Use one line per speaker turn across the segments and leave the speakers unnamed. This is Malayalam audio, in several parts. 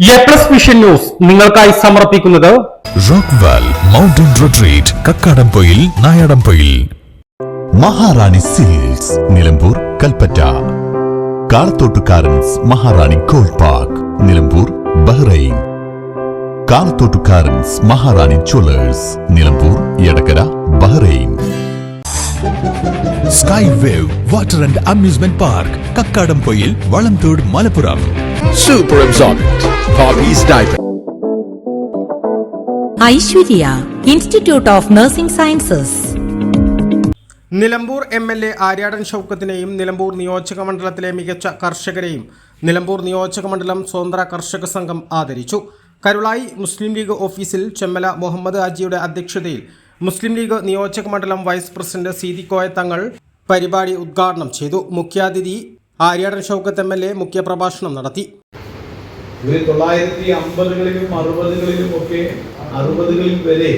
വിഷൻ ന്യൂസ് നിങ്ങൾക്കായി സമർപ്പിക്കുന്നത്
rockwall mountain retreat Kakkadampoyil Nayadampoyil. Maharani silks Nilambur Kalpetta. Kalathottukarans Maharani gold park Nilambur Bahrain. Kalathottukarans Maharani jewellers Nilambur Edakkara Bahrain. Sky wave water and amusement park Kakkadampoyil Valamthode Malappuram.
Super Absorbent Hobbies Diaper.
Aishwarya institute of nursing sciences.
Nilambur MLA Aryadan ഷൗക്കത്തിനെയും നിലമ്പൂർ നിയോജക മണ്ഡലത്തിലെ മികച്ച കർഷകരെയും നിലമ്പൂർ നിയോജക മണ്ഡലം സ്വതന്ത്ര കർഷക സംഘം ആദരിച്ചു. കരുളായി മുസ്ലിം ലീഗ് ഓഫീസിൽ ചെമ്മല മുഹമ്മദ് ഹാജിയുടെ അധ്യക്ഷതയിൽ മുസ്ലിം ലീഗ് നിയോജക മണ്ഡലം വൈസ് പ്രസിഡന്റ് സീതി കോയ തങ്ങൾ പരിപാടി ഉദ്ഘാടനം ചെയ്തു. മുഖ്യാതിഥി ആര്യാടൻ ഷൗക്കത്ത് MLA മുഖ്യപ്രഭാഷണം നടത്തി.
1950കളിലും 60കളിലും ഒക്കെ 60കളിൽ വരെ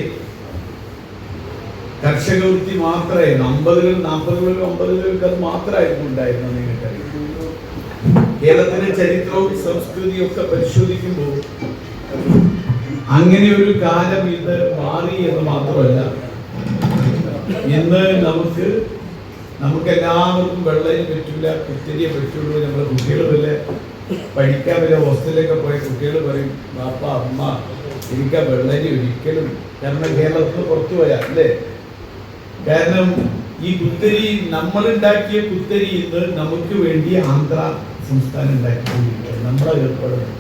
കർഷക വൃത്തി മാത്രമേ 50കളിലും 40കളിലും 50കളിലും അത് മാത്രമായിരുന്നു ഉണ്ടായിരുന്നത്. നിങ്ങൾക്കറിയാം, കേരളത്തിന്റെ ചരിത്രവും സംസ്കൃതിയും ഒക്കെ പരിശോധിക്കുമ്പോൾ അങ്ങനെ ഒരു കാലം ഇന്ന് മാറി എന്ന് മാത്രമല്ല, ഇന്ന് നമുക്കെല്ലാവർക്കും വെള്ളയും പറ്റില്ല, കുത്തിരിയെ പറ്റുള്ളൂ. നമ്മുടെ കുട്ടികൾ വല്ല പഠിക്കാൻ വല്ല ഹോസ്റ്റലിലൊക്കെ പോയ കുട്ടികൾ പറയും, ബാപ്പ അമ്മ എനിക്ക് ആ വെള്ളരി ഒരിക്കലും, കാരണം കേരളത്തിൽ പുറത്തു പോയാൽ അല്ലേ. കാരണം ഈ കുത്തരി നമ്മളുണ്ടാക്കിയ കുത്തരി ഇന്ന് നമുക്ക് വേണ്ടി ആന്ധ്ര സംസ്ഥാനം ഉണ്ടാക്കിക്കൊണ്ടിരിക്കുക. നമ്മളെ ഏർപ്പെടുന്നത്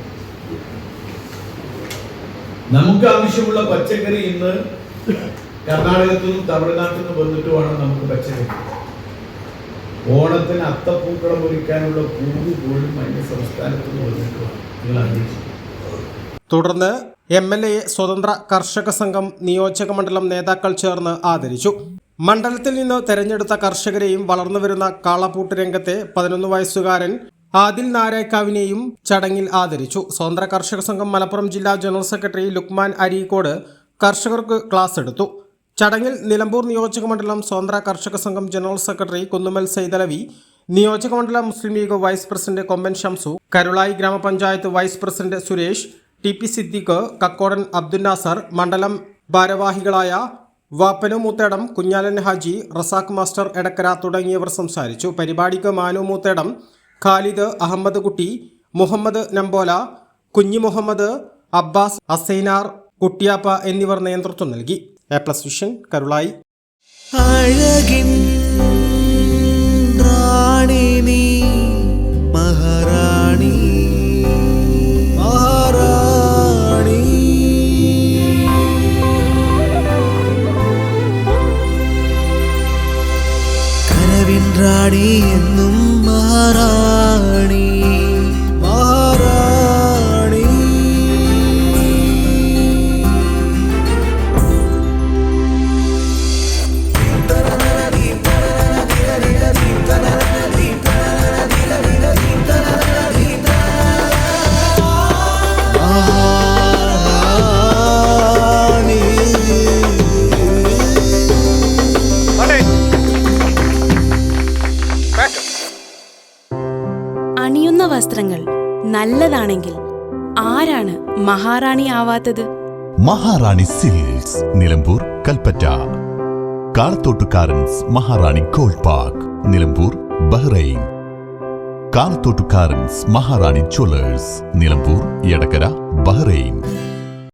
നമുക്ക് ആവശ്യമുള്ള പച്ചക്കറി ഇന്ന് കർണാടകത്തിൽ നിന്നും തമിഴ്നാട്ടിൽ നിന്നും വന്നിട്ട് വേണം നമുക്ക് പച്ചക്കറി. ഓണത്തിന് അത്തപ്പൂക്കളം ഒരുക്കാനുള്ള പൂവ് പോലും അതിന്റെ സംസ്ഥാനത്ത് നിന്ന് വന്നിട്ട് വേണം. നിങ്ങൾ അറിയിച്ചു.
തുടർന്ന് MLA സ്വതന്ത്ര കർഷക സംഘം നിയോജക മണ്ഡലം നേതാക്കൾ ചേർന്ന് ആദരിച്ചു. മണ്ഡലത്തിൽ നിന്ന് തെരഞ്ഞെടുത്ത കർഷകരെയും വളർന്നുവരുന്ന കാളപ്പൂട്ട് രംഗത്തെ 11 വയസ്സുകാരൻ ആദിൽ നാരായക്കാവിനെയും ചടങ്ങിൽ ആദരിച്ചു. സ്വതന്ത്ര കർഷക സംഘം മലപ്പുറം ജില്ലാ ജനറൽ സെക്രട്ടറി ലുക്മാൻ അരീക്കോട് കർഷകർക്ക് ക്ലാസ് എടുത്തു. ചടങ്ങിൽ നിലമ്പൂർ നിയോജക മണ്ഡലം സ്വതന്ത്ര കർഷക സംഘം ജനറൽ സെക്രട്ടറി കുന്നുമൽ സൈദലവി, നിയോജക മണ്ഡലം മുസ്ലിം ലീഗ് വൈസ് പ്രസിഡന്റ് കൊമ്പൻ ഷംസു, കരുളായി ഗ്രാമപഞ്ചായത്ത് vice president Suresh, TP Siddique, Kakkodan Abdul Nasar, മണ്ഡലം ഭാരവാഹികളായ വാപ്പനു മൂത്തേടം, കുഞ്ഞാലൻ ഹാജി, റസാഖ് മാസ്റ്റർ എടക്കര തുടങ്ങിയവർ സംസാരിച്ചു. പരിപാടിക്ക് മാനു മൂത്തേടം, ഖാലിദ്, അഹമ്മദ് കുട്ടി, മുഹമ്മദ് നമ്പോല, കുഞ്ഞി മുഹമ്മദ്, അബ്ബാസ്, അസൈനാർ, കുട്ടിയാപ്പ എന്നിവർ നേതൃത്വം നൽകി. വിഷൻ കരുളായി.
അഴകിൻ റാണി നീ മഹാറാണി മഹാറാണി, കനവിൻ റാണി എന്നും മഹാറാണി മഹാറാണി.
അണിയുന്ന വസ്ത്രങ്ങൾ നല്ലതാണെങ്കിൽ ആരാണ് മഹാറാണി ആവാത്തത്?
മഹാറാണി silks Nilambur Kalpetta. Kalathottukarans Maharani gold park Nilambur Bahrain. Kalathottukarans Maharani jewellers Nilambur Edakkara Bahrain.